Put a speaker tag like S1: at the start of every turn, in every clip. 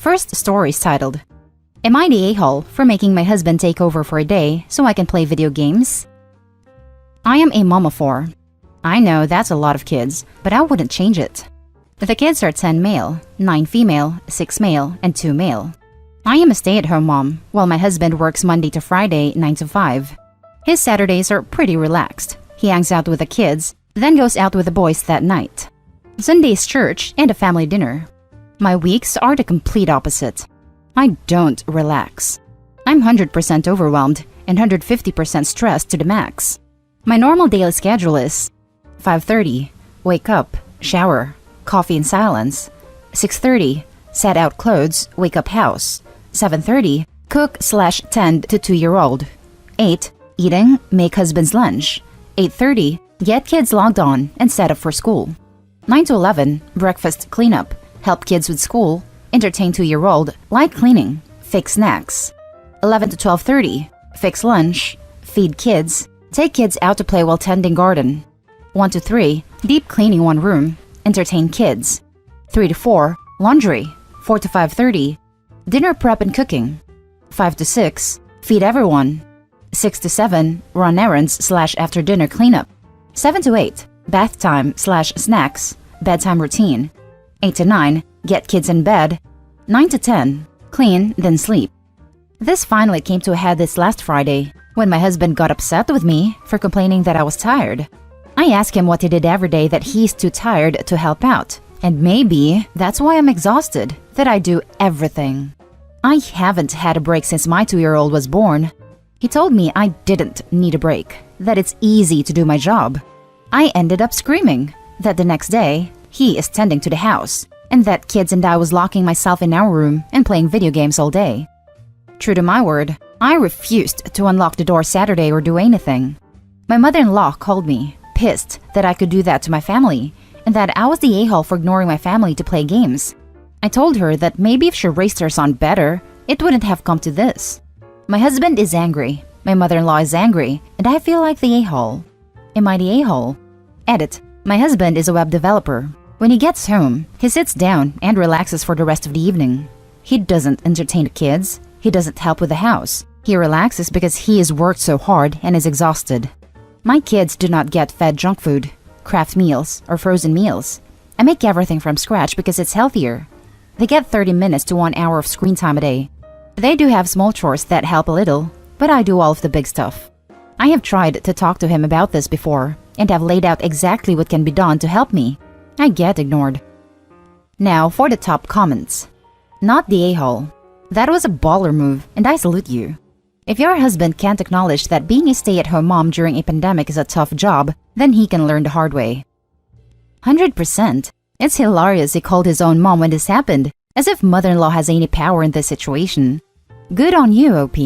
S1: First story is titled, Am I the a-hole for making my husband take over for a day so I can play video games? I am a mom of 4. I know that's a lot of kids, but I wouldn't change it. The kids are 10 male, 9 female, 6 male, and 2 male. I am a stay-at-home mom, while my husband works Monday to Friday, 9 to 5. His Saturdays are pretty relaxed. He hangs out with the kids, then goes out with the boys that night. Sunday's church and a family dinner. My weeks are the complete opposite. I don't relax. I'm 100% overwhelmed and 150% stressed to the max. My normal daily schedule is 5:30, wake up, shower, coffee in silence. 6:30, set out clothes, wake up house. 7:30, cook/tend to 2-year-old. 8, eating, make husband's lunch. 8:30, get kids logged on and set up for school. 9 to 11, breakfast cleanup, help kids with school, entertain 2-year-old, light cleaning, fix snacks. 11 to 12:30, fix lunch, feed kids, take kids out to play while tending garden. 1 to 3, deep cleaning one room, entertain kids. 3 to 4, laundry. 4 to 5:30, dinner prep and cooking. 5 to 6, feed everyone. 6 to 7, run errands/after dinner cleanup. 7 to 8, bath time/snacks, bedtime routine. 8 to 9, get kids in bed. 9 to 10, clean, then sleep. This finally came to a head this last Friday, when my husband got upset with me for complaining that I was tired. I asked him what he did every day that he's too tired to help out, and maybe that's why I'm exhausted, that I do everything. I haven't had a break since my 2-year-old was born. He told me I didn't need a break, that it's easy to do my job. I ended up screaming that the next day, he is tending to the house, and that kids and I was locking myself in our room and playing video games all day. True to my word, I refused to unlock the door Saturday or do anything. My mother-in-law called me, pissed that I could do that to my family, and that I was the a-hole for ignoring my family to play games. I told her that maybe if she raised her son better, it wouldn't have come to this. My husband is angry, my mother-in-law is angry, and I feel like the a-hole. Am I the a-hole? Edit. My husband is a web developer. When he gets home, he sits down and relaxes for the rest of the evening. He doesn't entertain the kids. He doesn't help with the house. He relaxes because he has worked so hard and is exhausted. My kids do not get fed junk food, craft meals, or frozen meals. I make everything from scratch because it's healthier. They get 30 minutes to 1 hour of screen time a day. They do have small chores that help a little, but I do all of the big stuff. I have tried to talk to him about this before and have laid out exactly what can be done to help me. I get ignored. Now for the top comments. Not the a-hole. That was a baller move, and I salute you. If your husband can't acknowledge that being a stay-at-home mom during a pandemic is a tough job, then he can learn the hard way. 100%. It's hilarious he called his own mom when this happened, as if mother-in-law has any power in this situation. Good on you, OP.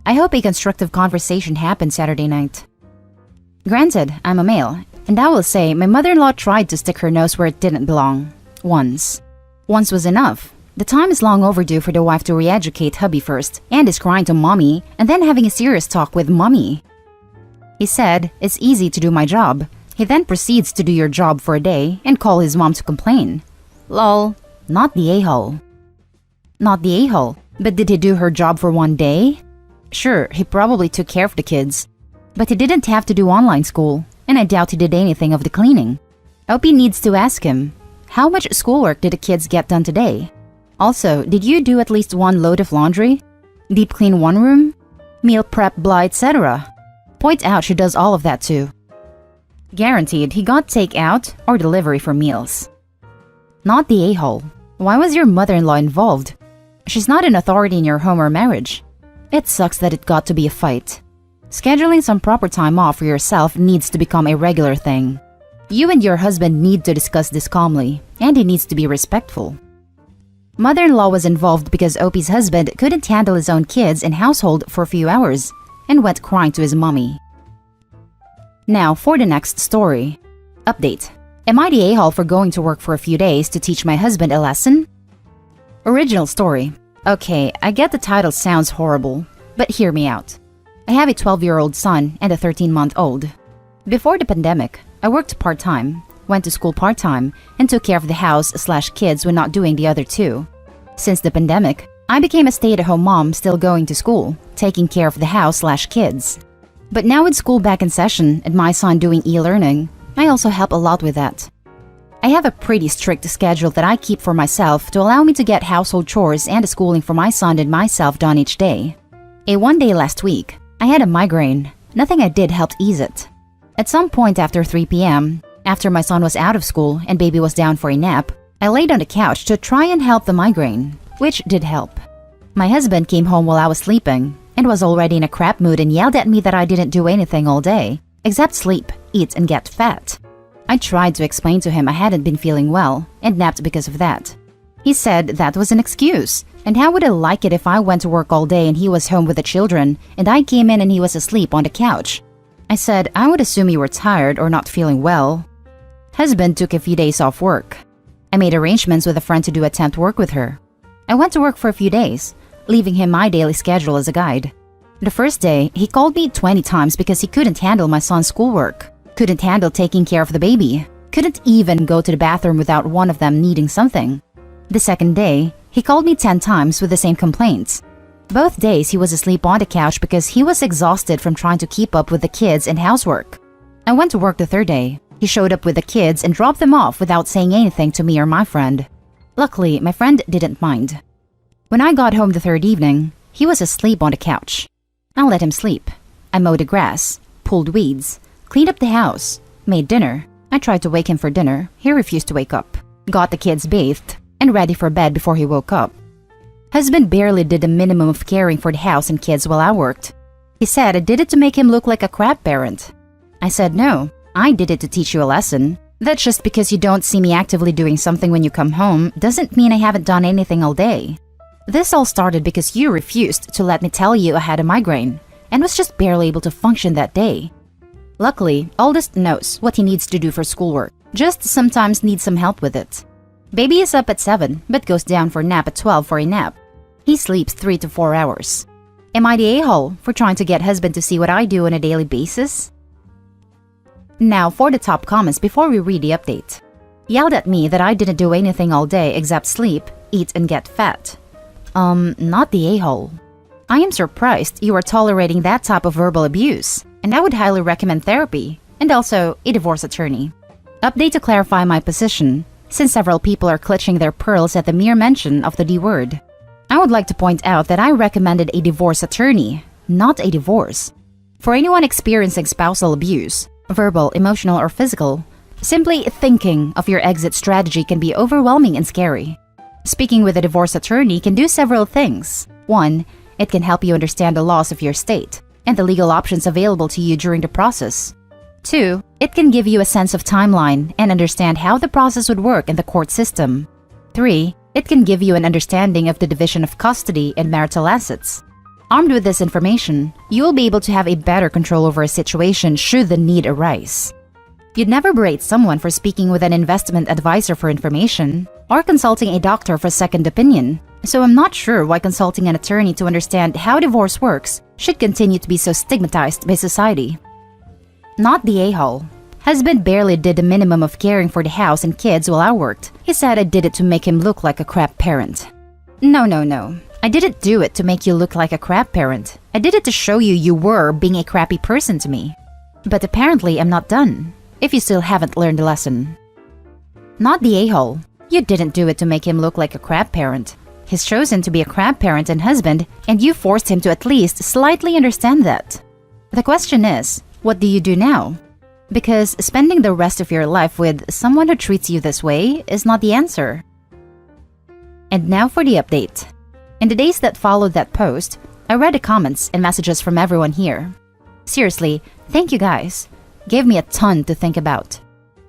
S1: I hope a constructive conversation happened Saturday night. Granted, I'm a male, and I will say my mother-in-law tried to stick her nose where it didn't belong. Once. Once was enough. The time is long overdue for the wife to re-educate hubby first, and is crying to mommy, and then having a serious talk with mommy. He said, it's easy to do my job. He then proceeds to do your job for a day and call his mom to complain. Lol, not the a-hole. Not the a-hole, but did he do her job for 1 day? Sure, he probably took care of the kids. But he didn't have to do online school, and I doubt he did anything of the cleaning. OP needs to ask him, how much schoolwork did the kids get done today? Also, did you do at least 1 load of laundry? Deep clean 1 room? Meal prep, blah, etc.? Point out she does all of that too. Guaranteed he got takeout or delivery for meals. Not the a-hole. Why was your mother-in-law involved? She's not an authority in your home or marriage. It sucks that it got to be a fight. Scheduling some proper time off for yourself needs to become a regular thing. You and your husband need to discuss this calmly, and it needs to be respectful. Mother-in-law was involved because OP's husband couldn't handle his own kids and household for a few hours and went crying to his mommy. Now for the next story. Update. Am I the a-hole for going to work for a few days to teach my husband a lesson? Original story. Okay, I get the title sounds horrible, but hear me out. I have a 12-year-old son and a 13-month-old. Before the pandemic, I worked part-time, went to school part-time, and took care of the house/kids when not doing the other two. Since the pandemic, I became a stay-at-home mom still going to school, taking care of the house/kids. But now with school back in session and my son doing e-learning, I also help a lot with that. I have a pretty strict schedule that I keep for myself to allow me to get household chores and the schooling for my son and myself done each day. One day last week, I had a migraine. Nothing I did helped ease it. At some point after 3 p.m., after my son was out of school and baby was down for a nap, I laid on the couch to try and help the migraine, which did help. My husband came home while I was sleeping and was already in a crap mood and yelled at me that I didn't do anything all day, except sleep, eat, and get fat. I tried to explain to him I hadn't been feeling well and napped because of that. He said that was an excuse, and how would I like it if I went to work all day and he was home with the children and I came in and he was asleep on the couch? I said I would assume you were tired or not feeling well. Husband took a few days off work. I made arrangements with a friend to do a temp work with her. I went to work for a few days, leaving him my daily schedule as a guide. The first day, he called me 20 times because he couldn't handle my son's schoolwork, couldn't handle taking care of the baby, couldn't even go to the bathroom without one of them needing something. The second day, he called me 10 times with the same complaints. Both days he was asleep on the couch because he was exhausted from trying to keep up with the kids and housework. I went to work the third day. He showed up with the kids and dropped them off without saying anything to me or my friend. Luckily, my friend didn't mind. When I got home the third evening, he was asleep on the couch. I let him sleep. I mowed the grass, pulled weeds, cleaned up the house, made dinner. I tried to wake him for dinner. He refused to wake up. Got the kids bathed and ready for bed before he woke up. Husband barely did the minimum of caring for the house and kids while I worked. He said I did it to make him look like a crap parent. I said no, I did it to teach you a lesson. That just because you don't see me actively doing something when you come home doesn't mean I haven't done anything all day. This all started because you refused to let me tell you I had a migraine and was just barely able to function that day. Luckily, oldest knows what he needs to do for schoolwork, just sometimes needs some help with it. Baby is up at 7 but goes down for a nap at 12 for a nap. He sleeps 3 to 4 hours. Am I the a-hole for trying to get husband to see what I do on a daily basis? Now for the top comments before we read the update. Yelled at me that I didn't do anything all day except sleep, eat, and get fat. Not the a-hole. I am surprised you are tolerating that type of verbal abuse, and I would highly recommend therapy, and also a divorce attorney. Update to clarify my position, since several people are clutching their pearls at the mere mention of the D word. I would like to point out that I recommended a divorce attorney, not a divorce. For anyone experiencing spousal abuse, verbal, emotional, or physical, simply thinking of your exit strategy can be overwhelming and scary. Speaking with a divorce attorney can do several things. 1. It can help you understand the laws of your state and the legal options available to you during the process. 2. It can give you a sense of timeline and understand how the process would work in the court system. 3. It can give you an understanding of the division of custody and marital assets. Armed with this information, you will be able to have a better control over a situation should the need arise. You'd never berate someone for speaking with an investment advisor for information or consulting a doctor for a second opinion, so I'm not sure why consulting an attorney to understand how divorce works should continue to be so stigmatized by society. Not the a-hole. Husband barely did the minimum of caring for the house and kids while I worked. He said I did it to make him look like a crap parent. No. I didn't do it to make you look like a crap parent. I did it to show you you were being a crappy person to me. But apparently I'm not done, if you still haven't learned the lesson. Not the a-hole. You didn't do it to make him look like a crap parent. He's chosen to be a crap parent and husband, and you forced him to at least slightly understand that. The question is, what do you do now? Because spending the rest of your life with someone who treats you this way is not the answer. And now for the update. In the days that followed that post, I read the comments and messages from everyone here. Seriously, thank you guys. Gave me a ton to think about.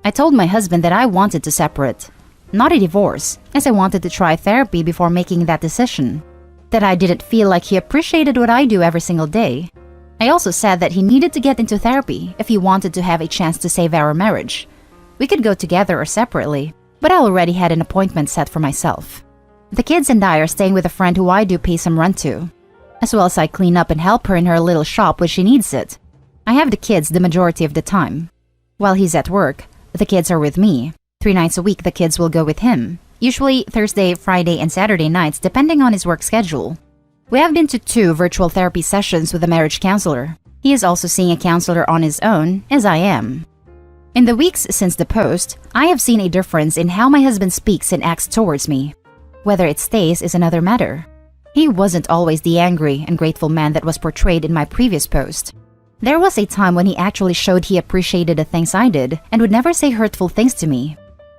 S1: I told my husband that I wanted to separate, not a divorce, as I wanted to try therapy before making that decision. That I didn't feel like he appreciated what I do every single day. I also said that he needed to get into therapy if he wanted to have a chance to save our marriage. We could go together or separately, but I already had an appointment set for myself. The kids and I are staying with a friend who I do pay some rent to, as well as I clean up and help her in her little shop when she needs it. I have the kids the majority of the time. While he's at work, the kids are with me. 3 nights a week the kids will go with him, usually Thursday, Friday, and Saturday nights depending on his work schedule. We have been to 2 virtual therapy sessions with a marriage counselor. He is also seeing a counselor on his own, as I am. In the weeks since the post, I have seen a difference in how my husband speaks and acts towards me. Whether it stays is another matter. He wasn't always the angry and grateful man that was portrayed in my previous post. There was a time when he actually showed he appreciated the things I did and would never say hurtful things to me.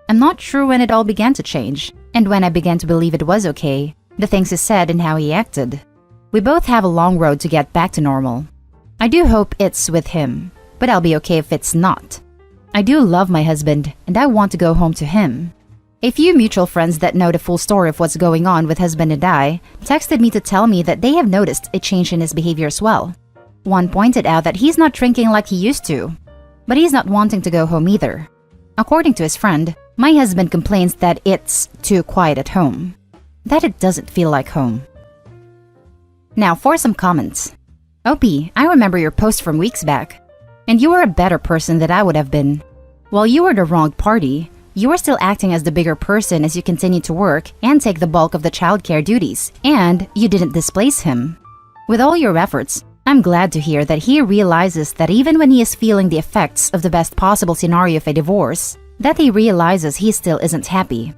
S1: I'm not sure when it all began to change, and when I began to believe it was okay, the things he said and how he acted. We both have a long road to get back to normal. I do hope it's with him, but I'll be okay if it's not. I do love my husband, and I want to go home to him. A few mutual friends that know the full story of what's going on with husband and I texted me to tell me that they have noticed a change in his behavior as well. One pointed out that he's not drinking like he used to, but he's not wanting to go home either. According to his friend, my husband complains that it's too quiet at home, that it doesn't feel like home. Now for some comments. OP, I remember your post from weeks back, and you were a better person than I would have been. While you were the wrong party, you were still acting as the bigger person as you continued to work and take the bulk of the childcare duties, and you didn't displace him. With all your efforts, I'm glad to hear that he realizes that even when he is feeling the effects of the best possible scenario of a divorce, that he realizes he still isn't happy.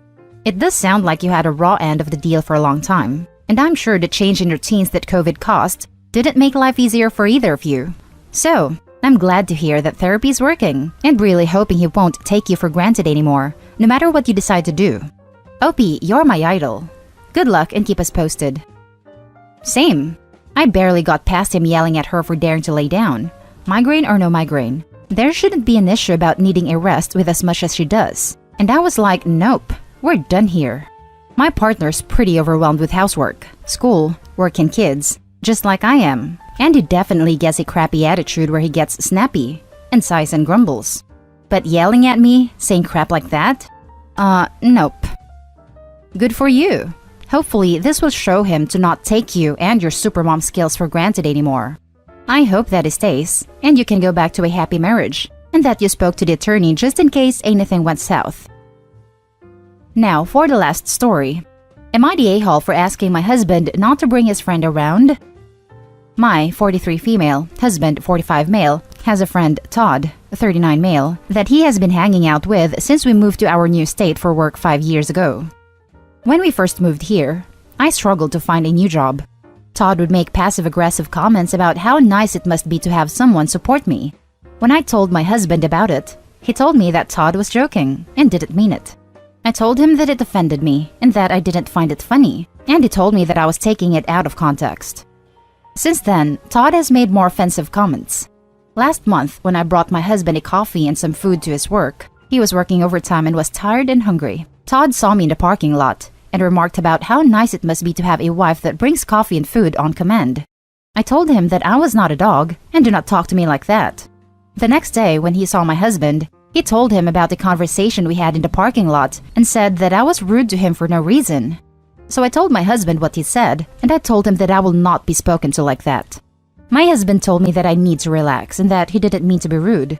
S1: It does sound like you had a raw end of the deal for a long time, and I'm sure the change in routines that COVID caused didn't make life easier for either of you. So, I'm glad to hear that therapy is working, and really hoping he won't take you for granted anymore, no matter what you decide to do. OP, you're my idol. Good luck and keep us posted. Same. I barely got past him yelling at her for daring to lay down. Migraine or no migraine, there shouldn't be an issue about needing a rest with as much as she does. And I was like, nope, we're done here. My partner's pretty overwhelmed with housework, school, work and kids, just like I am. And he definitely gets a crappy attitude where he gets snappy and sighs and grumbles. But yelling at me, saying crap like that? Nope. Good for you. Hopefully, this will show him to not take you and your supermom skills for granted anymore. I hope that it stays, and you can go back to a happy marriage, and that you spoke to the attorney just in case anything went south. Now, for the last story. Am I the a-hole for asking my husband not to bring his friend around? My 43 female, husband 45 male, has a friend, Todd, 39 male, that he has been hanging out with since we moved to our new state for work 5 years ago. When we first moved here, I struggled to find a new job. Todd would make passive-aggressive comments about how nice it must be to have someone support me. When I told my husband about it, he told me that Todd was joking and didn't mean it. I told him that it offended me and that I didn't find it funny, and he told me that I was taking it out of context. Since then, Todd has made more offensive comments. Last month, when I brought my husband a coffee and some food to his work, he was working overtime and was tired and hungry. Todd saw me in the parking lot and remarked about how nice it must be to have a wife that brings coffee and food on command. I told him that I was not a dog and do not talk to me like that. The next day, when he saw my husband, he told him about the conversation we had in the parking lot and said that I was rude to him for no reason. So I told my husband what he said, and I told him that I will not be spoken to like that. My husband told me that I need to relax and that he didn't mean to be rude.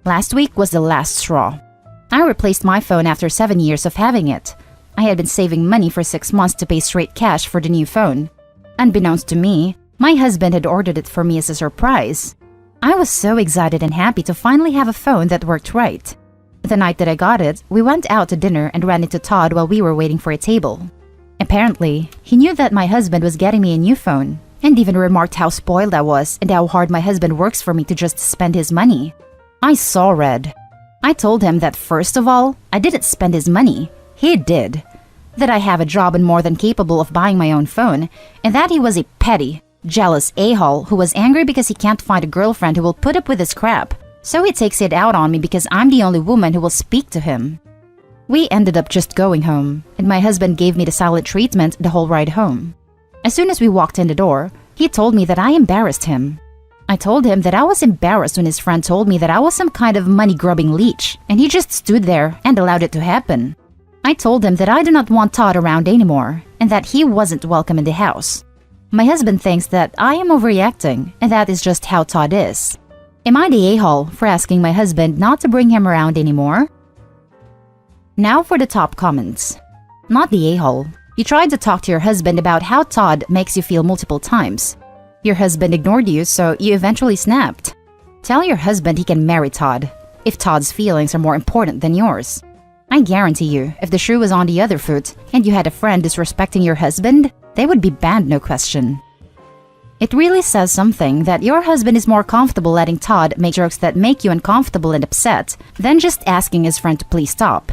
S1: Last week was the last straw. I replaced my phone after 7 years of having it. I had been saving money for 6 months to pay straight cash for the new phone. Unbeknownst to me, my husband had ordered it for me as a surprise. I was so excited and happy to finally have a phone that worked right. The night that I got it, we went out to dinner and ran into Todd while we were waiting for a table. Apparently, he knew that my husband was getting me a new phone, and even remarked how spoiled I was and how hard my husband works for me to just spend his money. I saw red. I told him that first of all, I didn't spend his money. He did. That I have a job and more than capable of buying my own phone, and that he was a petty, jealous a-hole who was angry because he can't find a girlfriend who will put up with his crap. So he takes it out on me because I'm the only woman who will speak to him. We ended up just going home, and my husband gave me the silent treatment the whole ride home. As soon as we walked in the door, he told me that I embarrassed him. I told him that I was embarrassed when his friend told me that I was some kind of money-grubbing leech, and he just stood there and allowed it to happen. I told him that I do not want Todd around anymore, and that he wasn't welcome in the house. My husband thinks that I am overreacting, and that is just how Todd is. Am I the a-hole for asking my husband not to bring him around anymore? Now for the top comments. Not the a-hole. You tried to talk to your husband about how Todd makes you feel multiple times. Your husband ignored you, so you eventually snapped. Tell your husband he can marry Todd, if Todd's feelings are more important than yours. I guarantee you, if the shoe was on the other foot and you had a friend disrespecting your husband, they would be banned, no question. It really says something that your husband is more comfortable letting Todd make jokes that make you uncomfortable and upset than just asking his friend to please stop.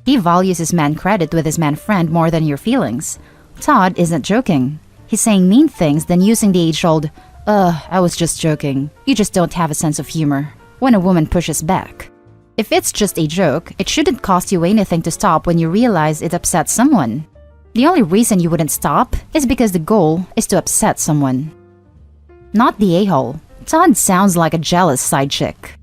S1: He values his man credit with his man friend more than your feelings. Todd isn't joking. He's saying mean things, then using the age-old, I was just joking. You just don't have a sense of humor, when a woman pushes back. If it's just a joke, it shouldn't cost you anything to stop when you realize it upsets someone. The only reason you wouldn't stop is because the goal is to upset someone. Not the a-hole. Todd sounds like a jealous side chick.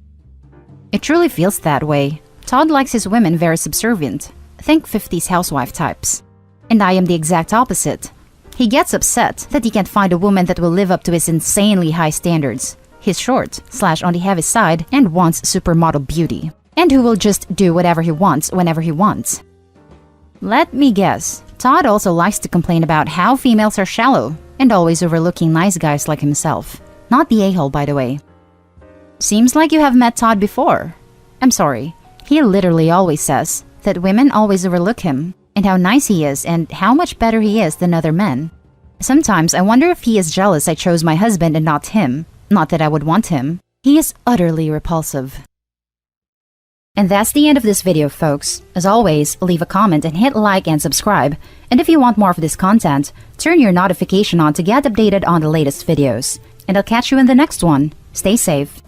S1: It truly feels that way. Todd likes his women very subservient. Think 50s housewife types. And I am the exact opposite. He gets upset that he can't find a woman that will live up to his insanely high standards. He's short, / on the heavy side, and wants supermodel beauty. And who will just do whatever he wants whenever he wants. Let me guess. Todd also likes to complain about how females are shallow and always overlooking nice guys like himself. Not the a-hole, by the way. Seems like you have met Todd before. I'm sorry. He literally always says that women always overlook him, and how nice he is and how much better he is than other men. Sometimes I wonder if he is jealous I chose my husband and not him. Not that I would want him. He is utterly repulsive. And that's the end of this video, folks. As always, leave a comment and hit like and subscribe. And if you want more of this content, turn your notification on to get updated on the latest videos. And I'll catch you in the next one. Stay safe.